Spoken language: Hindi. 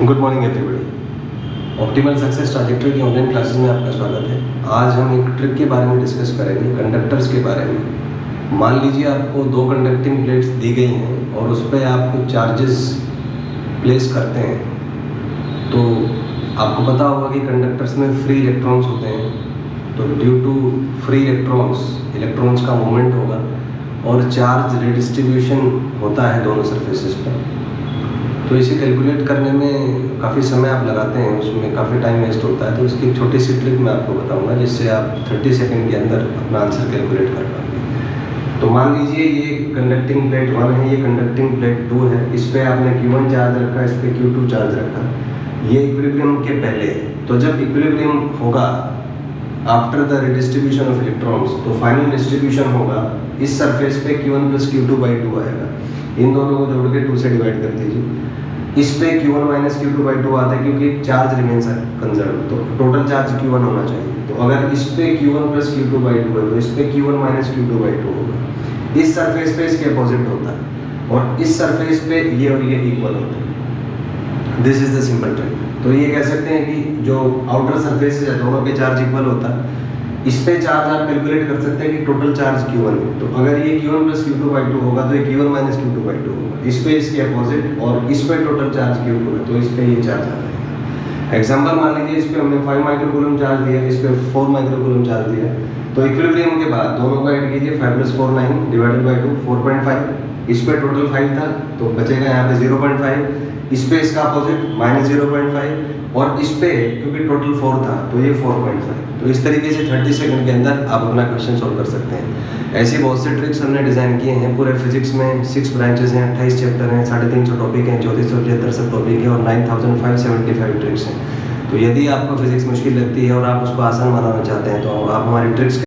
Good morning everybody. Optimal success trajectory की ऑनलाइन क्लासेस में आपका स्वागत है। आज हम एक ट्रिक के बारे में डिस्कस करेंगे, कंडक्टर्स के बारे में। मान लीजिए आपको दो कंडक्टिंग प्लेट्स दी गई हैं और उस पर आप कुछ चार्जेस प्लेस करते हैं। तो आपको पता होगा कि कंडक्टर्स में फ्री इलेक्ट्रॉन्स होते हैं, तो ड्यू टू फ्री इलेक्ट्रॉन्स का मूवमेंट होगा और चार्ज रिडिस्ट्रीब्यूशन होता है दोनों सरफेसेस पर। तो इसे कैलकुलेट करने में काफ़ी समय आप लगाते हैं, उसमें काफ़ी टाइम वेस्ट होता है। तो इसकी एक छोटी सी ट्रिक मैं आपको बताऊंगा जिससे आप 30 सेकंड के अंदर अपना आंसर कैलकुलेट कर पाएंगे। तो मान लीजिए ये कंडक्टिंग प्लेट 1 है, ये कंडक्टिंग प्लेट 2 है। इस पर आपने Q1 चार्ज रखा, इस पर Q2 चार्ज रखा। ये इक्विलिब्रियम के पहले है। तो जब इक्विलिब्रियम होगा after the redistribution of electrons, तो फाइनल डिस्ट्रीब्यूशन होगा इस सरफेस पे Q1 + Q2/2 आएगा। इन दोनों को जोड़ के 2 से डिवाइड कर दीजिए। इस पे Q1 - Q2/2 आता है क्योंकि चार्ज रिमेन्स कंजर्व, तो टोटल चार्ज Q1 होना चाहिए। तो अगर इस पे Q1 + Q2/2 है तो इस पे Q1 - Q2/2 होगा। इस सरफेस पे इसके अपोजिट होता है और इस सरफेस पे ये और ये इक्वल होता है। This is the simple trick. तो ये कह सकते हैं कि जो आउटर सरफेस है दोनों पे चार्ज इक्वल होता है। इस पे चार्ज आप कैलकुलेट कर सकते हैं कि टोटल चार्ज Q1 है। तो अगर ये Q1 + Q2/2 होगा तो ये Q1 - Q2/2 होगा। इस पे इसके अपोजिट और इस पे टोटल चार्ज Q2 है, तो इस पे ये चार्ज आ जाएगा। एग्जांपल मान लीजिए इस पे हमने 5 माइक्रोकूलम चार्ज दिया, इस पे 4 माइक्रोकूलम चार्ज दिया। तो इक्विलिब्रियम के बाद दोनों को ऐड कीजिए, 5 + 4 9 / 2 4.5। इस पे टोटल 5 था तो बचेगा यहाँ पे 0.5। इस पे इसका अपोजिट -0.5 और इस पे क्योंकि टोटल 4 था तो ये 4.5। तो इस तरीके से 30 सेकंड के अंदर आप अपना क्वेश्चन सॉल्व कर सकते हैं। ऐसी बहुत से ट्रिक्स हमने डिज़ाइन किए हैं। पूरे फिजिक्स में 6 ब्रांचेस हैं, 28 चैप्टर हैं, 350 टॉपिक हैं, 3475 सब टॉपिक हैं और 9575 ट्रिक्स हैं। तो यदि आपको फिजिक्स मुश्किल लगती है और आप उसको आसान बनाना चाहते हैं तो आप हमारी ट्रिक्स